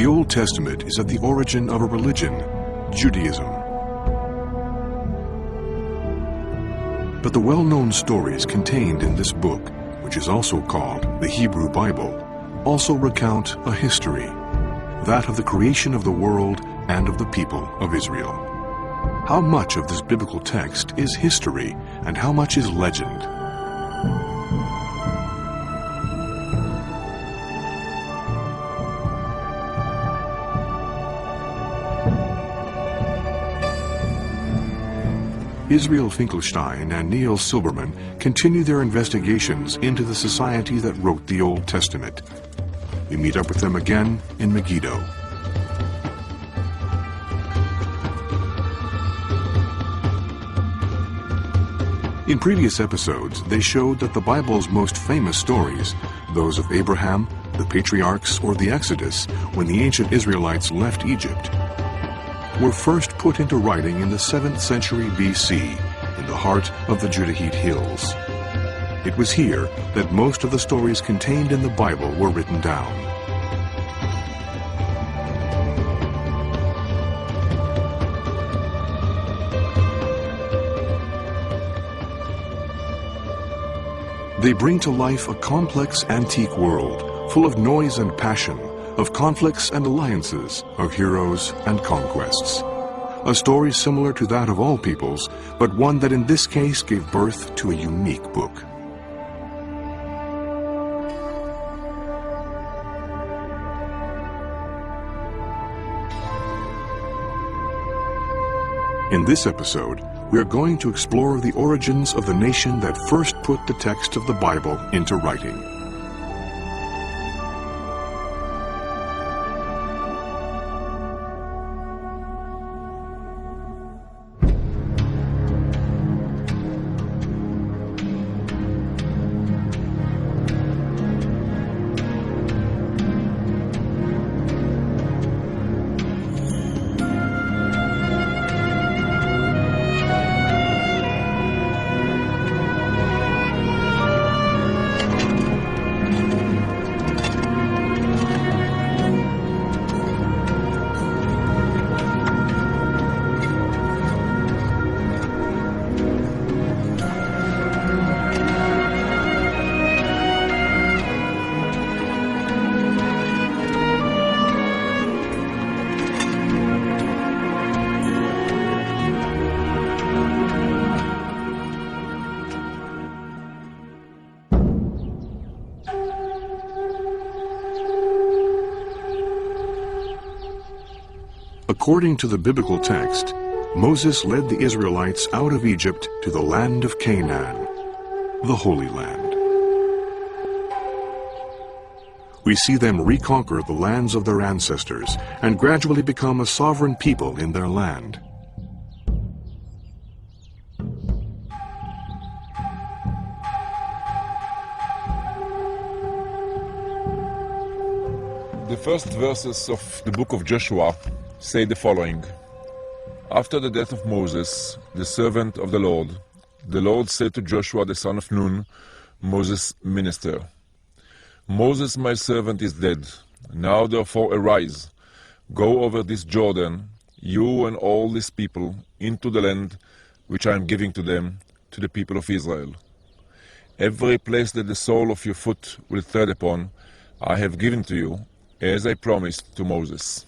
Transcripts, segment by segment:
The Old Testament is at the origin of a religion, Judaism. But the well-known stories contained in this book, which is also called the Hebrew Bible, also recount a history, that of the creation of the world and of the people of Israel. How much of this biblical text is history and how much is legend? Israel Finkelstein and Neil Silberman continue their investigations into the society that wrote the Old Testament. We meet up with them again in Megiddo. In previous episodes, they showed that the Bible's most famous stories, those of Abraham, the patriarchs, or the Exodus, when the ancient Israelites left Egypt, were first put into writing in the 7th century BC, in the heart of the Judahite hills. It was here that most of the stories contained in the Bible were written down. They bring to life a complex antique world, full of noise and passion, of conflicts and alliances, of heroes and conquests. A story similar to that of all peoples, but one that in this case gave birth to a unique book. In this episode, we are going to explore the origins of the nation that first put the text of the Bible into writing. According to the biblical text, Moses led the Israelites out of Egypt to the land of Canaan, the Holy Land. We see them reconquer the lands of their ancestors and gradually become a sovereign people in their land. The first verses of the book of Joshua say the following. After the death of Moses, the servant of the Lord said to Joshua the son of Nun, Moses' minister, Moses my servant is dead. Now therefore arise, go over this Jordan, you and all these people, into the land which I am giving to them, to the people of Israel. Every place that the sole of your foot will tread upon, I have given to you, as I promised to Moses.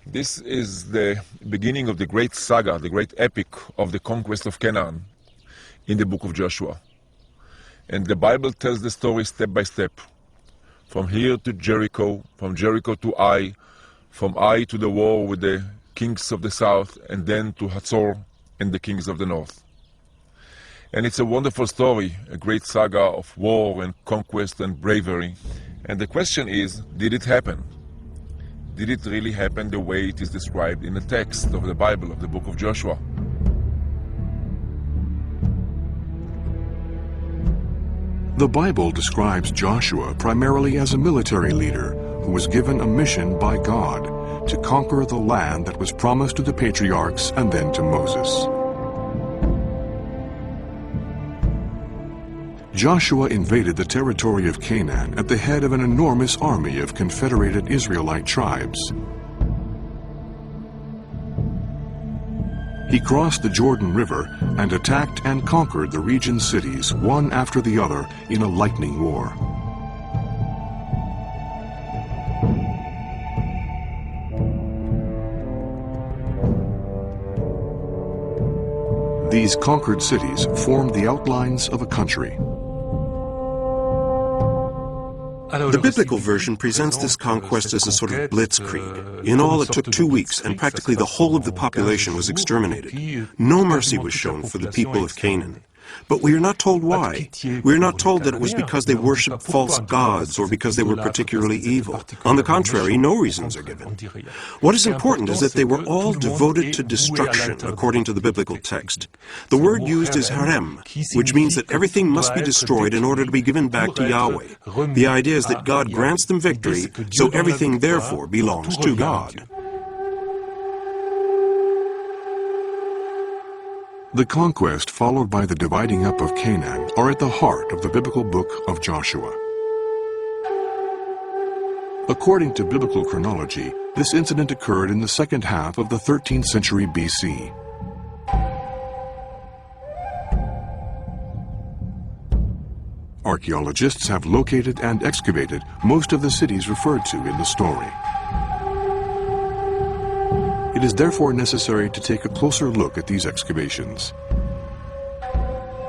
This is the beginning of the great saga, the great epic of the conquest of Canaan in the book of Joshua. And the Bible tells the story step by step. From here to Jericho, from Jericho to Ai, from Ai to the war with the kings of the south, and then to Hazor and the kings of the north. And it's a wonderful story, a great saga of war and conquest and bravery. And the question is, did it happen? Did it really happen the way it is described in the text of the Bible, of the book of Joshua? The Bible describes Joshua primarily as a military leader who was given a mission by God to conquer the land that was promised to the patriarchs and then to Moses. Joshua invaded the territory of Canaan at the head of an enormous army of confederated Israelite tribes. He crossed the Jordan River and attacked and conquered the region's cities one after the other in a lightning war. These conquered cities formed the outlines of a country. The biblical version presents this conquest as a sort of blitzkrieg. In all, it took 2 weeks, and practically the whole of the population was exterminated. No mercy was shown for the people of Canaan. But we are not told why. We are not told that it was because they worshipped false gods or because they were particularly evil. On the contrary, no reasons are given. What is important is that they were all devoted to destruction, according to the biblical text. The word used is harem, which means that everything must be destroyed in order to be given back to Yahweh. The idea is that God grants them victory, so everything therefore belongs to God. The conquest followed by the dividing up of Canaan are at the heart of the biblical book of Joshua. According to biblical chronology, this incident occurred in the second half of the 13th century BC. Archaeologists have located and excavated most of the cities referred to in the story. It is therefore necessary to take a closer look at these excavations.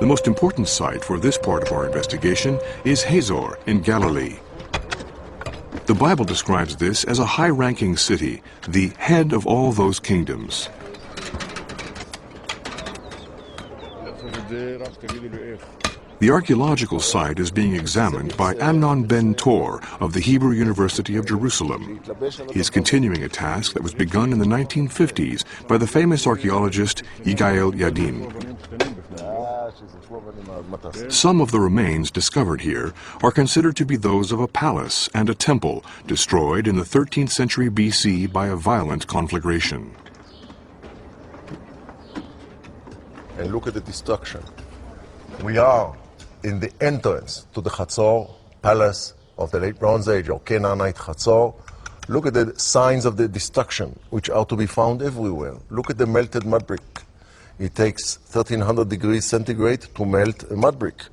The most important site for this part of our investigation is Hazor in Galilee. The Bible describes this as a high-ranking city, the head of all those kingdoms. The archaeological site is being examined by Amnon ben Tor of the Hebrew University of Jerusalem. He is continuing a task that was begun in the 1950s by the famous archaeologist Yigael Yadin. Some of the remains discovered here are considered to be those of a palace and a temple destroyed in the 13th century BC by a violent conflagration. And look at the destruction. We are in the entrance to the Hazor palace of the late Bronze Age, or Canaanite Hazor. Look at the signs of the destruction, which are to be found everywhere. Look at the melted mud brick. It takes 1300 degrees centigrade to melt a mud brick.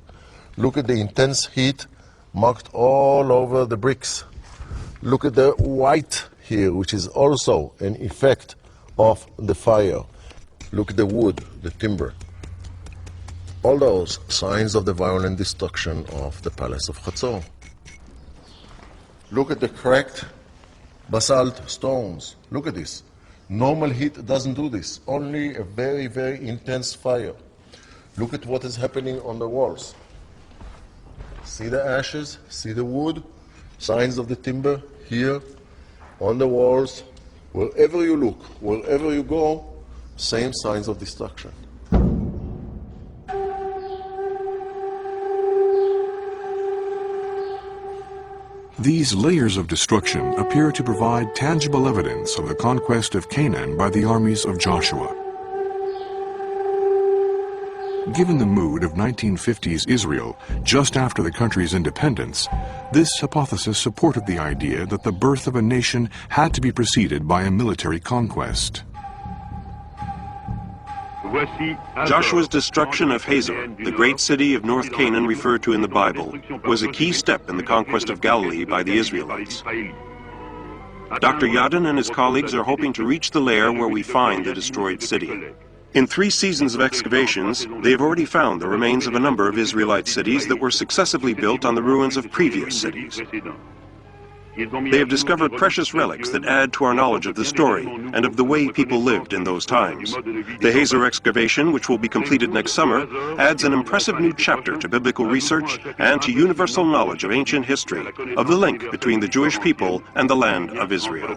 Look at the intense heat marked all over the bricks. Look at the white here, which is also an effect of the fire. Look at the wood, the timber. All those signs of the violent destruction of the palace of Hazor. Look at the cracked basalt stones. Look at this. Normal heat doesn't do this. Only a very, very intense fire. Look at what is happening on the walls. See the ashes, see the wood, signs of the timber here, on the walls. Wherever you look, wherever you go, same signs of destruction. These layers of destruction appear to provide tangible evidence of the conquest of Canaan by the armies of Joshua. Given the mood of 1950s Israel just after the country's independence, this hypothesis supported the idea that the birth of a nation had to be preceded by a military conquest. Joshua's destruction of Hazor, the great city of North Canaan referred to in the Bible, was a key step in the conquest of Galilee by the Israelites. Dr. Yadin and his colleagues are hoping to reach the lair where we find the destroyed city. In 3 seasons of excavations, they have already found the remains of a number of Israelite cities that were successively built on the ruins of previous cities. They have discovered precious relics that add to our knowledge of the story and of the way people lived in those times. The Hazor excavation, which will be completed next summer, adds an impressive new chapter to biblical research and to universal knowledge of ancient history, of the link between the Jewish people and the land of Israel.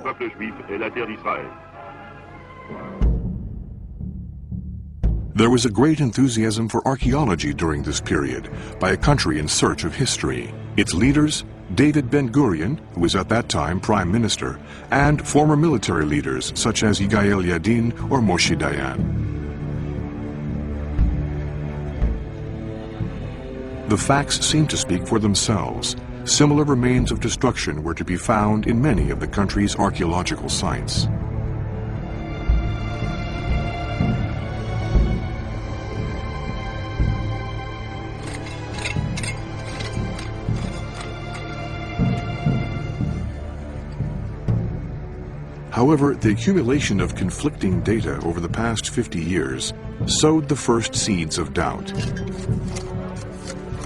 There was a great enthusiasm for archaeology during this period by a country in search of history. Its leaders, David Ben-Gurion, who was at that time prime minister, and former military leaders such as Yigael Yadin or Moshe Dayan. The facts seem to speak for themselves. Similar remains of destruction were to be found in many of the country's archaeological sites. However, the accumulation of conflicting data over the past 50 years sowed the first seeds of doubt.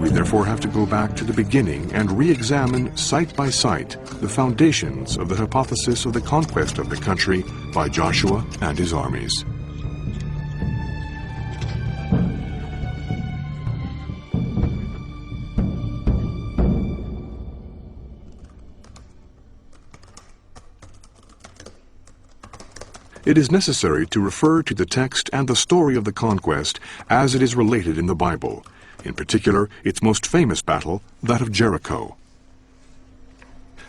We therefore have to go back to the beginning and re-examine site by site the foundations of the hypothesis of the conquest of the country by Joshua and his armies. It is necessary to refer to the text and the story of the conquest as it is related in the Bible, in particular its most famous battle, that of Jericho.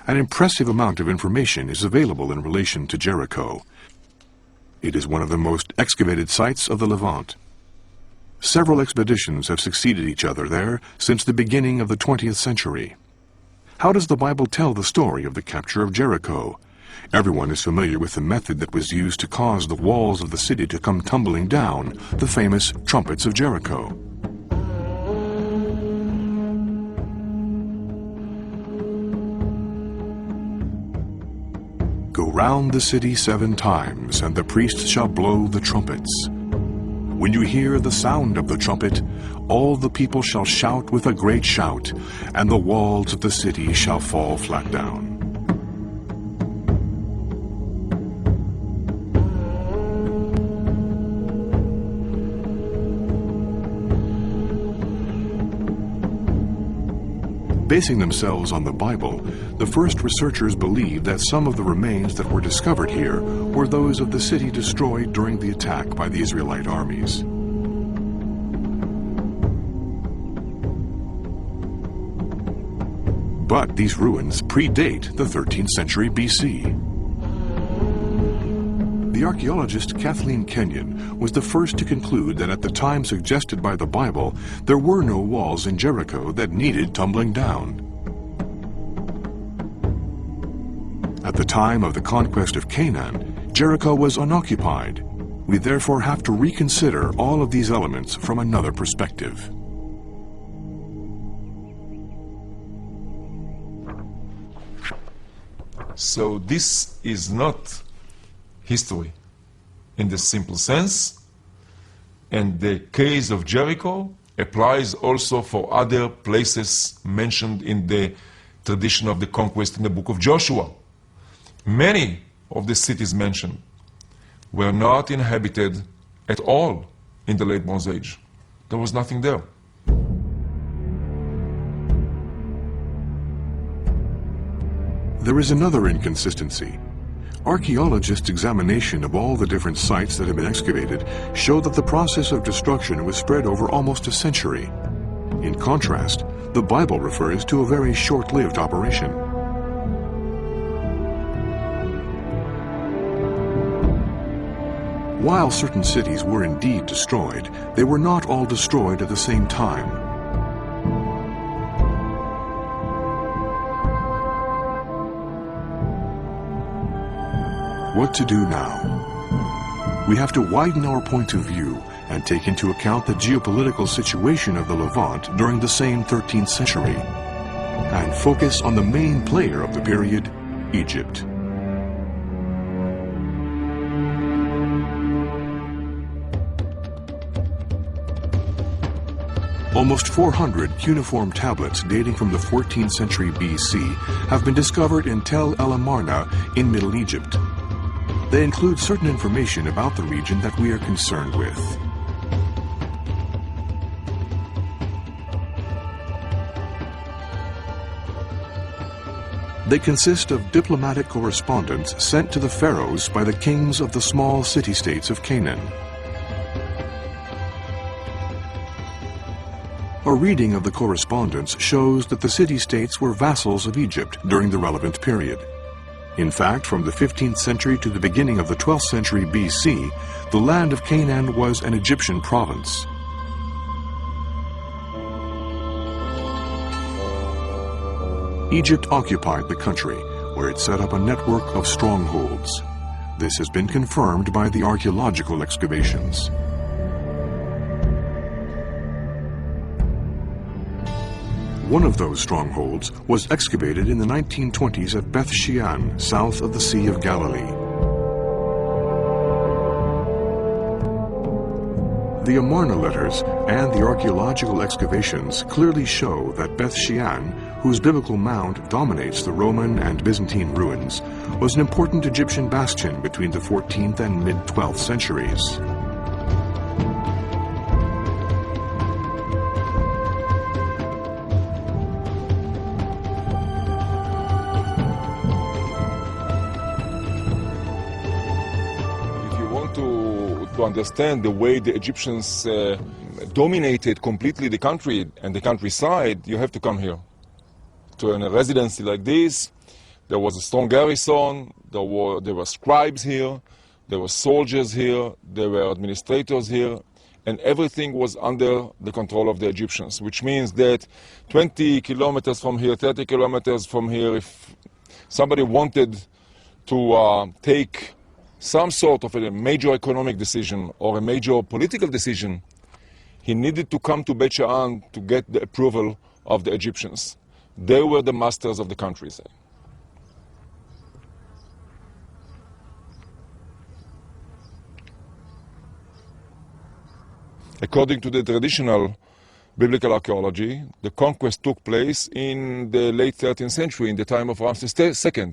An impressive amount of information is available in relation to Jericho. It is one of the most excavated sites of the Levant. Several expeditions have succeeded each other there since the beginning of the 20th century. How does the Bible tell the story of the capture of Jericho? Everyone is familiar with the method that was used to cause the walls of the city to come tumbling down, the famous trumpets of Jericho. Go round the city 7 times, and the priests shall blow the trumpets. When you hear the sound of the trumpet, all the people shall shout with a great shout, and the walls of the city shall fall flat down. Basing themselves on the Bible, the first researchers believed that some of the remains that were discovered here were those of the city destroyed during the attack by the Israelite armies. But these ruins predate the 13th century BC. The archaeologist Kathleen Kenyon was the first to conclude that at the time suggested by the Bible, there were no walls in Jericho that needed tumbling down. At the time of the conquest of Canaan, Jericho was unoccupied. We therefore have to reconsider all of these elements from another perspective. So this is not history in the simple sense, and the case of Jericho applies also for other places mentioned in the tradition of the conquest in the book of Joshua. Many of the cities mentioned were not inhabited at all in the late Bronze Age. There was nothing there. There is another inconsistency. Archaeologists' examination of all the different sites that have been excavated show that the process of destruction was spread over almost a century. In contrast, the Bible refers to a very short-lived operation. While certain cities were indeed destroyed, they were not all destroyed at the same time. What to do now? We have to widen our point of view and take into account the geopolitical situation of the Levant during the same 13th century, and focus on the main player of the period, Egypt. Almost 400 cuneiform tablets dating from the 14th century BC have been discovered in Tel El Amarna in Middle Egypt. They include certain information about the region that we are concerned with. They consist of diplomatic correspondence sent to the pharaohs by the kings of the small city-states of Canaan. A reading of the correspondence shows that the city-states were vassals of Egypt during the relevant period. In fact, from the 15th century to the beginning of the 12th century BC, the land of Canaan was an Egyptian province. Egypt occupied the country, where it set up a network of strongholds. This has been confirmed by the archaeological excavations. One of those strongholds was excavated in the 1920s at Beth Shean, south of the Sea of Galilee. The Amarna letters and the archaeological excavations clearly show that Beth Shean, whose biblical mound dominates the Roman and Byzantine ruins, was an important Egyptian bastion between the 14th and mid-12th centuries. To understand the way the Egyptians dominated completely the country and the countryside, you have to come here. To a residency like this, there was a strong garrison, there were scribes here, there were soldiers here, there were administrators here, and everything was under the control of the Egyptians, which means that 20 kilometers from here, 30 kilometers from here, if somebody wanted to take some sort of a major economic decision or a major political decision, he needed to come to Beit Shean to get the approval of the Egyptians. They were the masters of the country. According to the traditional biblical archaeology, the conquest took place in the late 13th century, in the time of Ramses II.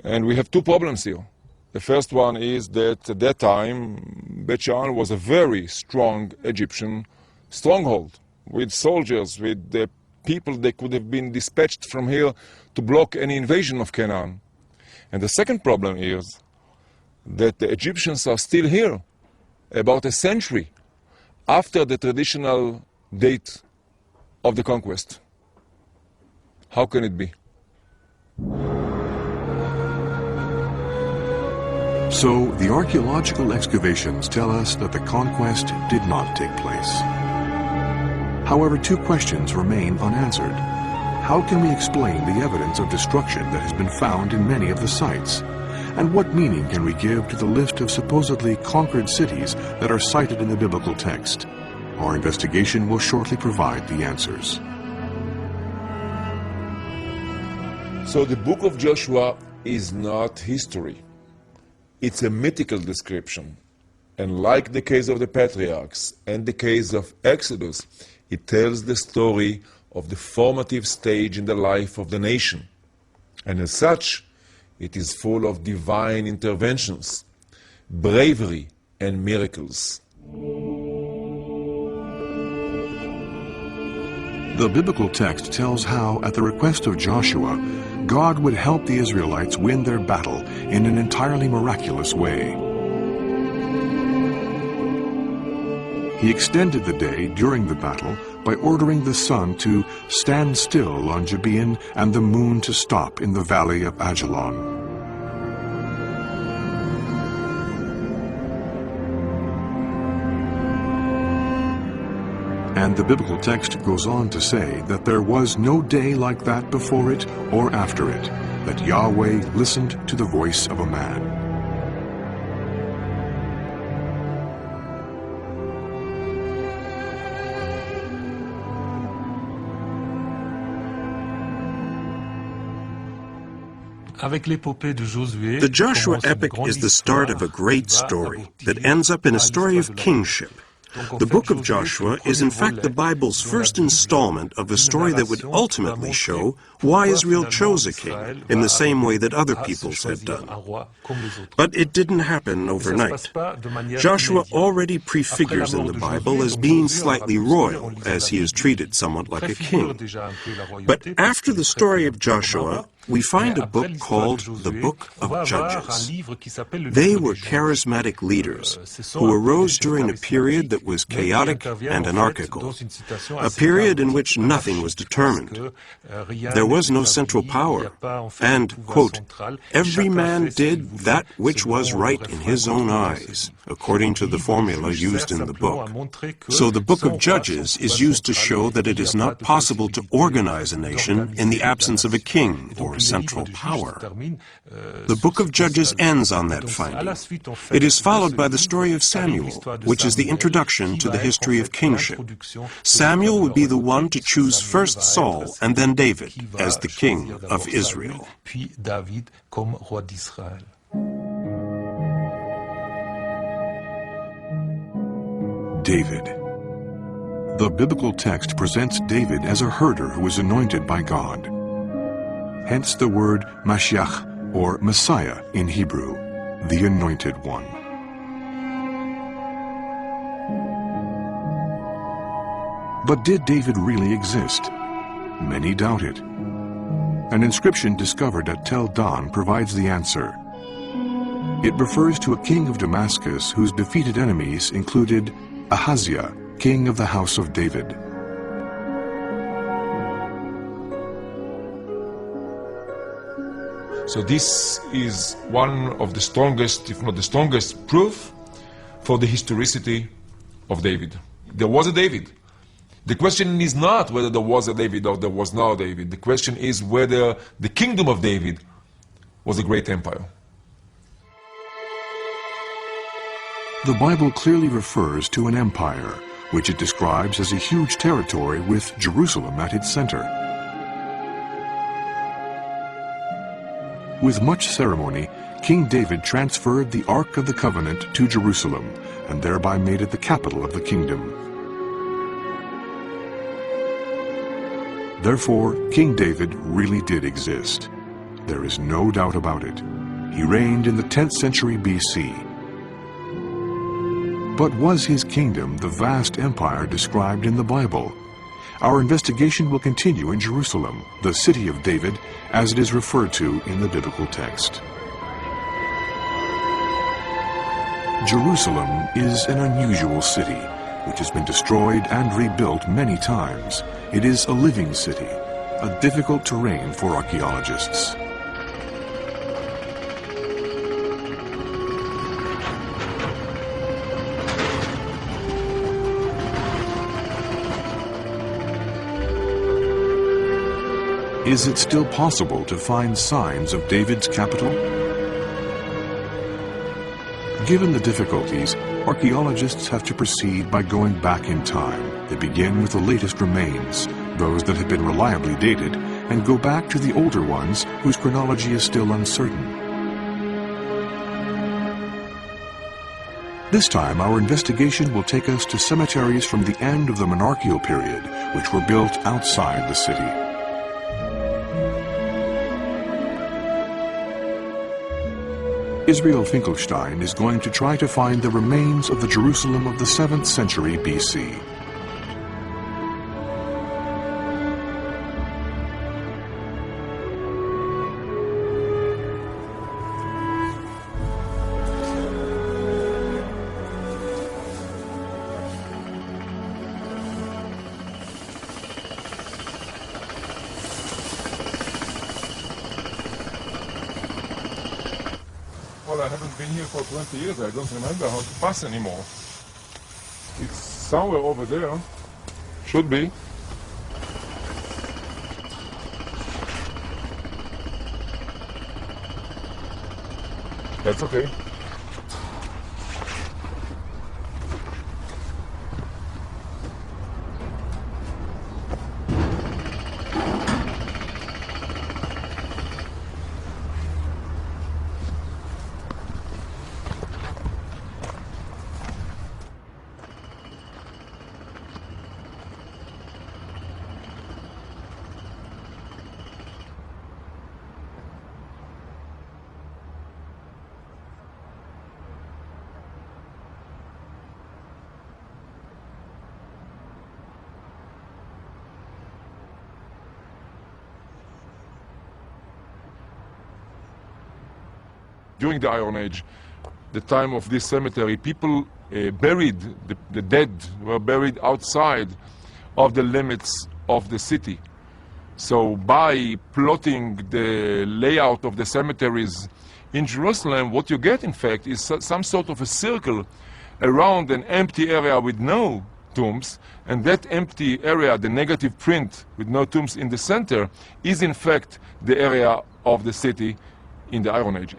And we have two problems here. The first one is that at that time, Beit Shean was a very strong Egyptian stronghold, with soldiers, with the people that could have been dispatched from here to block any invasion of Canaan. And the second problem is that the Egyptians are still here, about a century after the traditional date of the conquest. How can it be? So, the archaeological excavations tell us that the conquest did not take place. However, two questions remain unanswered. How can we explain the evidence of destruction that has been found in many of the sites? And what meaning can we give to the list of supposedly conquered cities that are cited in the biblical text? Our investigation will shortly provide the answers. So the book of Joshua is not history. It's a mythical description. And like the case of the patriarchs and the case of Exodus, it tells the story of the formative stage in the life of the nation. And as such, it is full of divine interventions, bravery, and miracles. The biblical text tells how, at the request of Joshua, God would help the Israelites win their battle in an entirely miraculous way. He extended the day during the battle by ordering the sun to stand still on Gibeon and the moon to stop in the valley of Ajalon. And the biblical text goes on to say that there was no day like that before it or after it, that Yahweh listened to the voice of a man. The Joshua epic is the start of a great story that ends up in a story of kingship. The book of Joshua is in fact the Bible's first installment of a story that would ultimately show why Israel chose a king, in the same way that other peoples have done. But it didn't happen overnight. Joshua already prefigures in the Bible as being slightly royal, as he is treated somewhat like a king. But after the story of Joshua, we find a book called the Book of Judges. They were charismatic leaders who arose during a period that was chaotic and anarchical, a period in which nothing was determined. There was no central power, and, quote, every man did that which was right in his own eyes, according to the formula used in the book. So the Book of Judges is used to show that it is not possible to organize a nation in the absence of a king or central power. The Book of Judges ends on that finding. It is followed by the story of Samuel, which is the introduction to the history of kingship. Samuel would be the one to choose first Saul and then David as the king of Israel. David. The biblical text presents David as a herder who was anointed by God. Hence the word Mashiach, or Messiah in Hebrew, the Anointed One. But did David really exist? Many doubt it. An inscription discovered at Tel Dan provides the answer. It refers to a king of Damascus whose defeated enemies included Ahaziah, king of the house of David. So this is one of the strongest, if not the strongest, proof for the historicity of David. There was a David. The question is not whether there was a David or there was no David. The question is whether the kingdom of David was a great empire. The Bible clearly refers to an empire, which it describes as a huge territory with Jerusalem at its center. With much ceremony, King David transferred the Ark of the Covenant to Jerusalem, and thereby made it the capital of the kingdom. Therefore, King David really did exist. There is no doubt about it. He reigned in the 10th century BC. But was his kingdom the vast empire described in the Bible? Our investigation will continue in Jerusalem, the city of David, as it is referred to in the biblical text. Jerusalem is an unusual city, which has been destroyed and rebuilt many times. It is a living city, a difficult terrain for archaeologists. Is it still possible to find signs of David's capital? Given the difficulties, archaeologists have to proceed by going back in time. They begin with the latest remains, those that have been reliably dated, and go back to the older ones whose chronology is still uncertain. This time, our investigation will take us to cemeteries from the end of the monarchical period, which were built outside the city. Israel Finkelstein is going to try to find the remains of the Jerusalem of the 7th century BC. Well, I haven't been here for 20 years. I don't remember how to pass anymore. It's somewhere over there. Should be. That's okay. during the Iron Age, the time of this cemetery, people buried, the dead were buried outside of the limits of the city. So by plotting the layout of the cemeteries in Jerusalem, what you get in fact is some sort of a circle around an empty area with no tombs, and that empty area, the negative print with no tombs in the center, is in fact the area of the city in the Iron Age.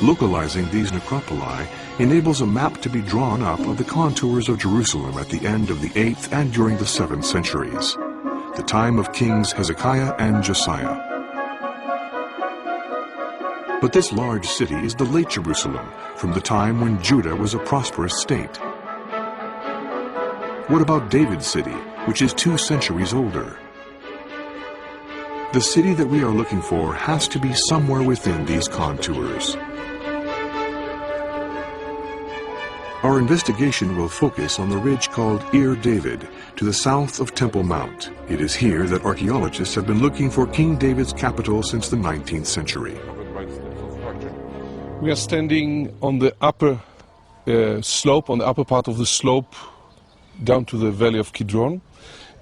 Localizing these necropoli enables a map to be drawn up of the contours of Jerusalem at the end of the 8th and during the 7th centuries, the time of kings Hezekiah and Josiah. But this large city is the late Jerusalem, from the time when Judah was a prosperous state. What about David's city, which is 2 centuries older? The city that we are looking for has to be somewhere within these contours. Our investigation will focus on the ridge called Ir David, to the south of Temple Mount. It is here that archaeologists have been looking for King David's capital since the 19th century. We are standing on the upper slope, on the upper part of the slope, down to the valley of Kidron.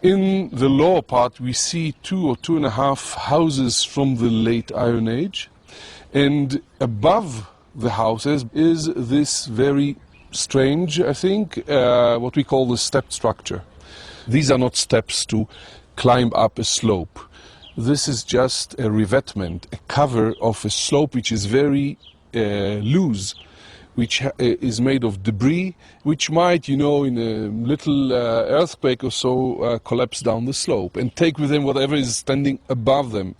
In the lower part, we see 2 or 2.5 houses from the late Iron Age, and above the houses is this very strange, I think, what we call the step structure. These are not steps to climb up a slope. This is just a revetment, a cover of a slope which is very loose, which is made of debris, which might, in a little earthquake or so, collapse down the slope and take with them whatever is standing above them.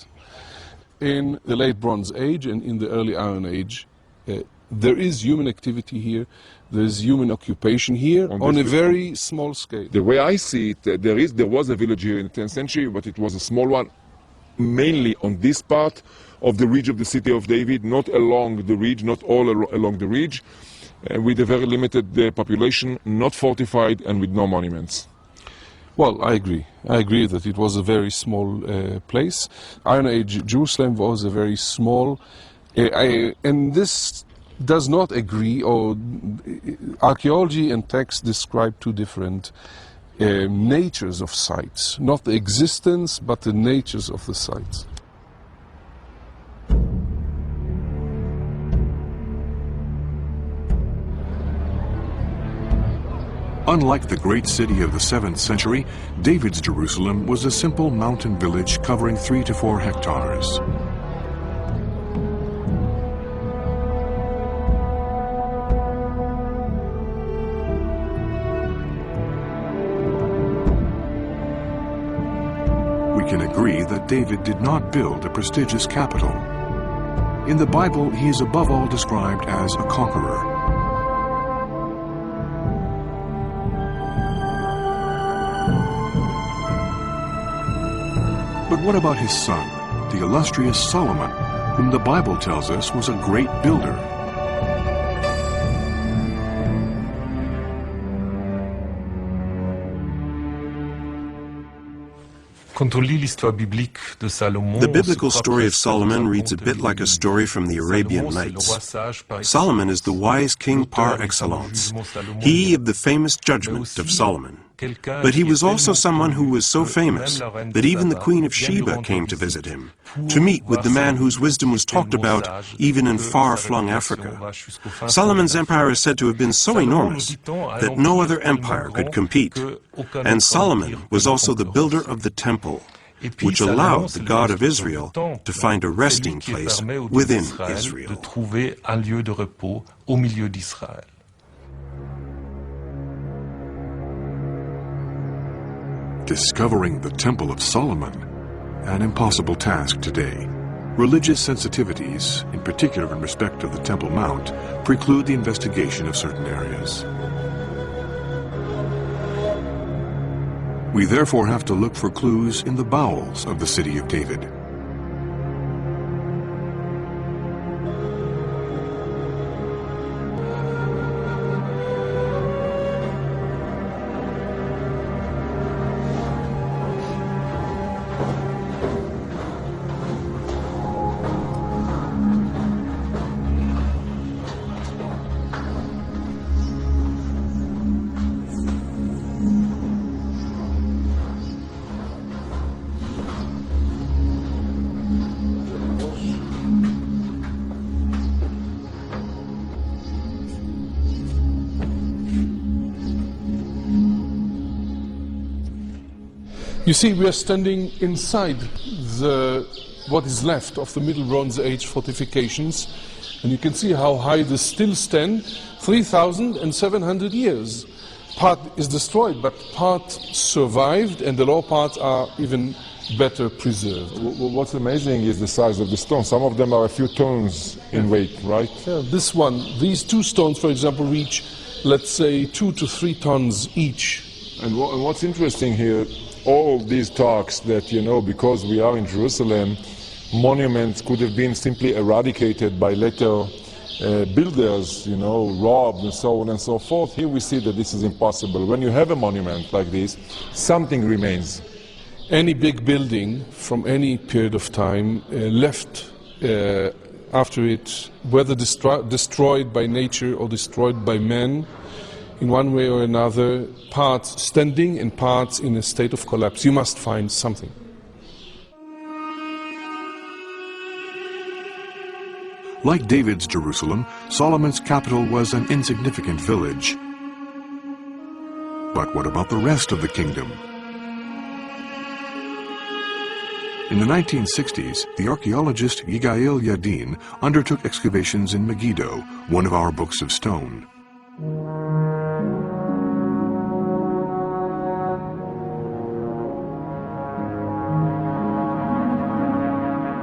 In the late Bronze Age and in the early Iron Age, there is human activity here. There's human occupation here on a very small scale. The way I see it, there was a village here in the 10th century, but it was a small one, mainly on this part of the ridge of the city of David, not along the ridge, not all along the ridge, with a very limited population, not fortified, and with no monuments. Well, I agree. I agree that it was a very small place. Iron Age Jerusalem was a very small, and this does not agree, or archaeology and text describe 2 different natures of sites, not the existence, but the natures of the sites. Unlike the great city of the 7th century, David's Jerusalem was a simple mountain village covering 3 to 4 hectares. We can agree that David did not build a prestigious capital. In the Bible, he is above all described as a conqueror. But what about his son, the illustrious Solomon, whom the Bible tells us was a great builder? The biblical story of Solomon reads a bit like a story from the Arabian Nights. Solomon is the wise king par excellence, he of the famous judgment of Solomon. But he was also someone who was so famous that even the Queen of Sheba came to visit him, to meet with the man whose wisdom was talked about even in far-flung Africa. Solomon's empire is said to have been so enormous that no other empire could compete. And Solomon was also the builder of the temple, which allowed the God of Israel to find a resting place within Israel. Discovering the Temple of Solomon, an impossible task today. Religious sensitivities, in particular in respect of the Temple Mount, preclude the investigation of certain areas. We therefore have to look for clues in the bowels of the city of David. You see, we are standing inside what is left of the Middle Bronze Age fortifications, and you can see how high they still stand, 3,700 years. Part is destroyed, but part survived, and the lower parts are even better preserved. What's amazing is the size of the stone. Some of them are a few tons in weight, right? Yeah, these two stones, for example, reach, let's say, 2 to 3 tons each. And what's interesting here, all these talks that, because we are in Jerusalem, monuments could have been simply eradicated by later builders, robbed and so on and so forth. Here we see that this is impossible. When you have a monument like this, something remains. Any big building from any period of time left after it, whether destroyed by nature or destroyed by man, in one way or another, parts standing and parts in a state of collapse. You must find something. Like David's Jerusalem, Solomon's capital was an insignificant village. But what about the rest of the kingdom? In the 1960s, the archaeologist Yigael Yadin undertook excavations in Megiddo, one of our books of stone.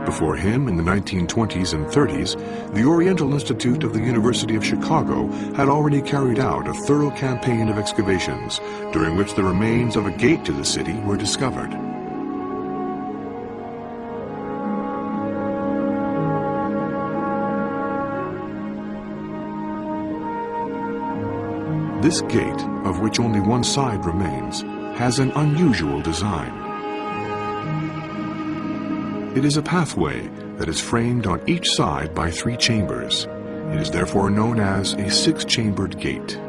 Before him, in the 1920s and 30s, the Oriental Institute of the University of Chicago had already carried out a thorough campaign of excavations, during which the remains of a gate to the city were discovered. This gate, of which only one side remains, has an unusual design. It is a pathway that is framed on each side by 3 chambers. It is therefore known as a 6-chambered gate.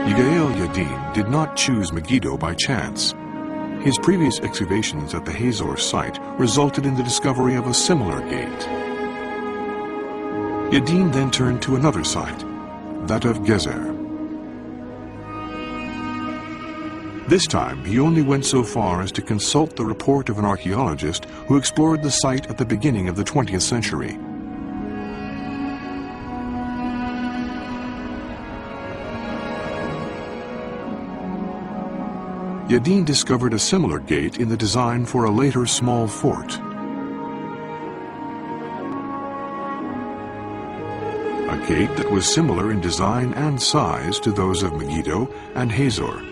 Yigael Yadin did not choose Megiddo by chance. His previous excavations at the Hazor site resulted in the discovery of a similar gate. Yadin then turned to another site, that of Gezer. This time, he only went so far as to consult the report of an archaeologist who explored the site at the beginning of the 20th century. Yadin discovered a similar gate in the design for a later small fort. A gate that was similar in design and size to those of Megiddo and Hazor.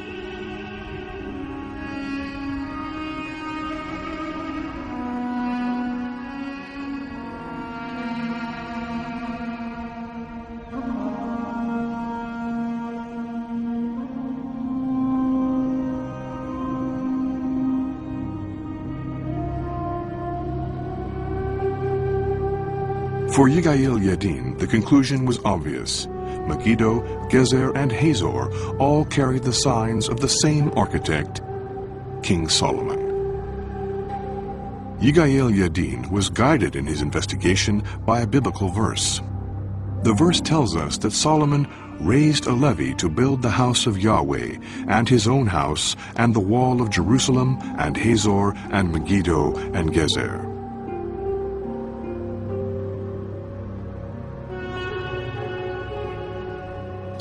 For Yigael Yadin, the conclusion was obvious. Megiddo, Gezer, and Hazor all carried the signs of the same architect, King Solomon. Yigael Yadin was guided in his investigation by a biblical verse. The verse tells us that Solomon raised a levy to build the house of Yahweh, and his own house, and the wall of Jerusalem, and Hazor, and Megiddo, and Gezer.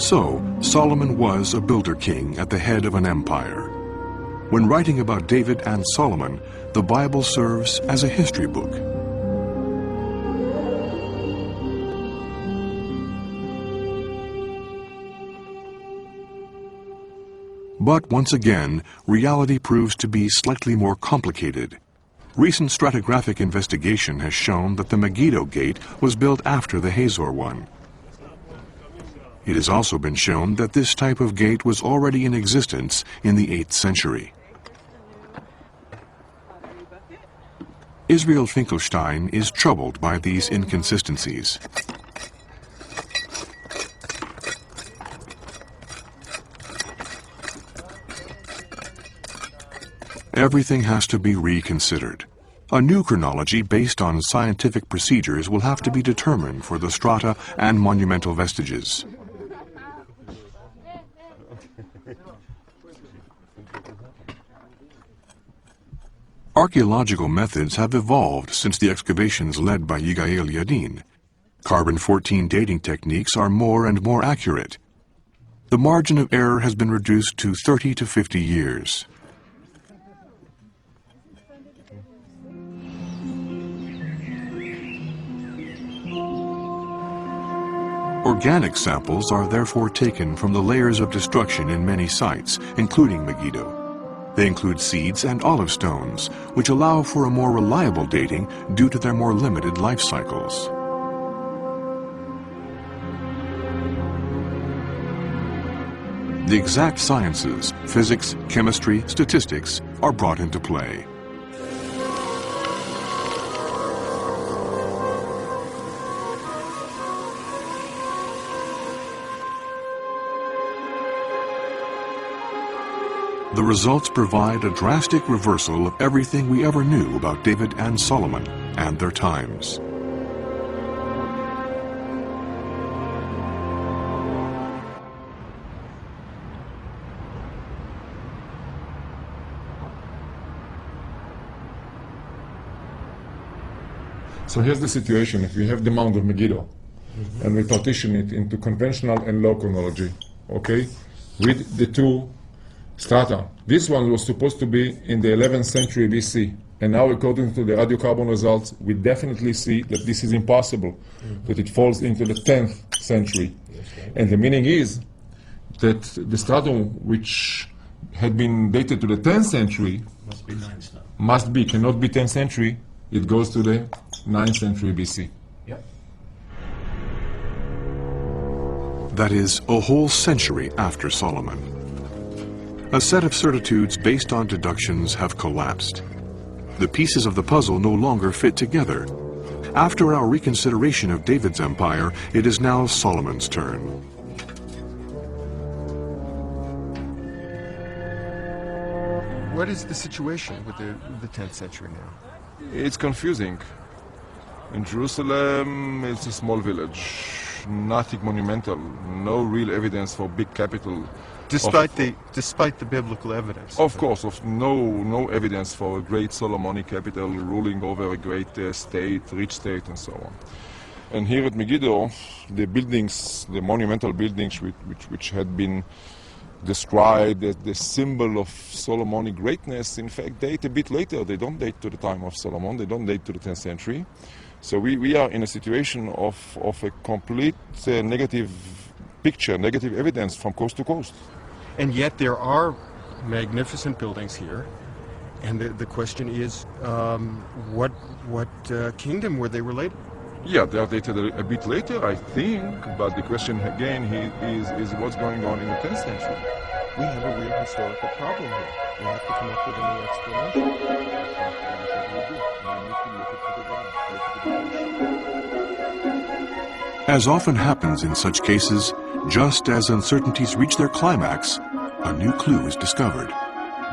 So, Solomon was a builder king at the head of an empire. When writing about David and Solomon, the Bible serves as a history book. But once again, reality proves to be slightly more complicated. Recent stratigraphic investigation has shown that the Megiddo Gate was built after the Hazor one. It has also been shown that this type of gate was already in existence in the 8th century. Israel Finkelstein is troubled by these inconsistencies. Everything has to be reconsidered. A new chronology based on scientific procedures will have to be determined for the strata and monumental vestiges. Archaeological methods have evolved since the excavations led by Yigael Yadin. Carbon-14 dating techniques are more and more accurate. The margin of error has been reduced to 30 to 50 years. Organic samples are therefore taken from the layers of destruction in many sites, including Megiddo. They include seeds and olive stones, which allow for a more reliable dating due to their more limited life cycles. The exact sciences, physics, chemistry, statistics, are brought into play. The results provide a drastic reversal of everything we ever knew about David and Solomon and their times. So here's the situation. If we have the Mound of Megiddo, and we partition it into conventional and low chronology, okay, with the two strata. This one was supposed to be in the 11th century BC, and now according to the radiocarbon results, we definitely see that this is impossible, that it falls into the 10th century. And the meaning is that the stratum which had been dated to the 10th century cannot be 10th century, it goes to the 9th century BC. That is, a whole century after Solomon. A set of certitudes based on deductions have collapsed. The pieces of the puzzle no longer fit together. After our reconsideration of David's empire, it is now Solomon's turn. What is the situation with the 10th century now? It's confusing. In Jerusalem, it's a small village, nothing monumental, no real evidence for big capital. Despite the biblical evidence. Of course, no evidence for a great Solomonic capital ruling over a great state, rich state, and so on. And here at Megiddo, the buildings, the monumental buildings which had been described as the symbol of Solomonic greatness, in fact, date a bit later. They don't date to the time of Solomon, they don't date to the 10th century. So we are in a situation of a complete negative picture, negative evidence from coast to coast. And yet there are magnificent buildings here. And the question is, what kingdom were they related? Yeah, they are dated a bit later, I think, but the question again is what's going on in the 10th century. We have a real historical problem here. We have to come up with a new explanation. As often happens in such cases, just as uncertainties reach their climax, a new clue is discovered.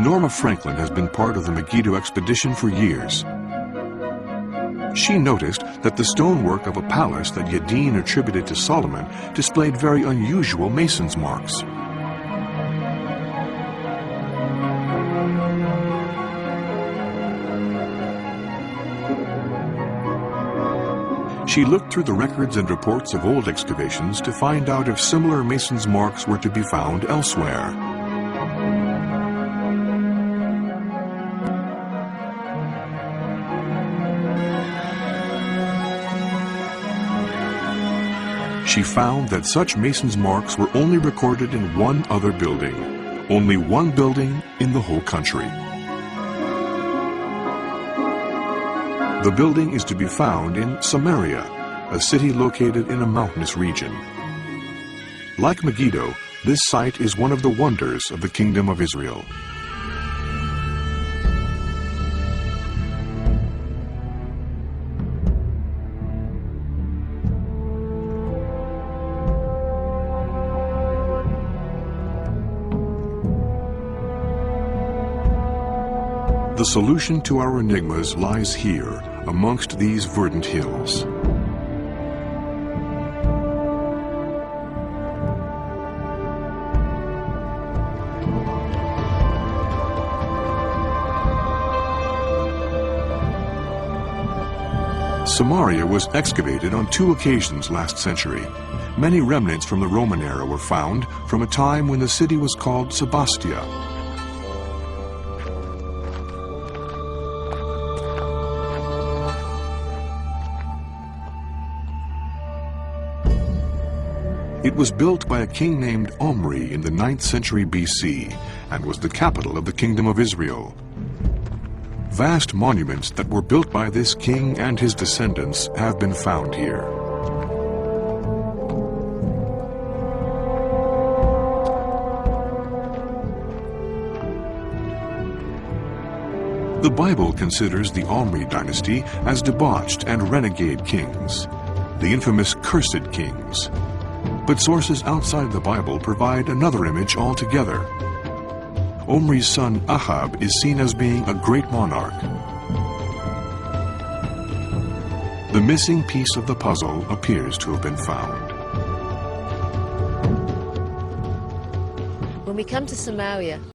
Norma Franklin has been part of the Megiddo expedition for years. She noticed that the stonework of a palace that Yadin attributed to Solomon displayed very unusual mason's marks. She looked through the records and reports of old excavations to find out if similar masons' marks were to be found elsewhere. She found that such masons' marks were only recorded in one other building. Only one building in the whole country. The building is to be found in Samaria, a city located in a mountainous region. Like Megiddo, this site is one of the wonders of the Kingdom of Israel. The solution to our enigmas lies here, amongst these verdant hills. Samaria was excavated on 2 occasions last century. Many remnants from the Roman era were found from a time when the city was called Sebastia. It was built by a king named Omri in the 9th century BC and was the capital of the Kingdom of Israel. Vast monuments that were built by this king and his descendants have been found here. The Bible considers the Omri dynasty as debauched and renegade kings, the infamous cursed kings. But sources outside the Bible provide another image altogether. Omri's son Ahab is seen as being a great monarch. The missing piece of the puzzle appears to have been found. When we come to Samaria,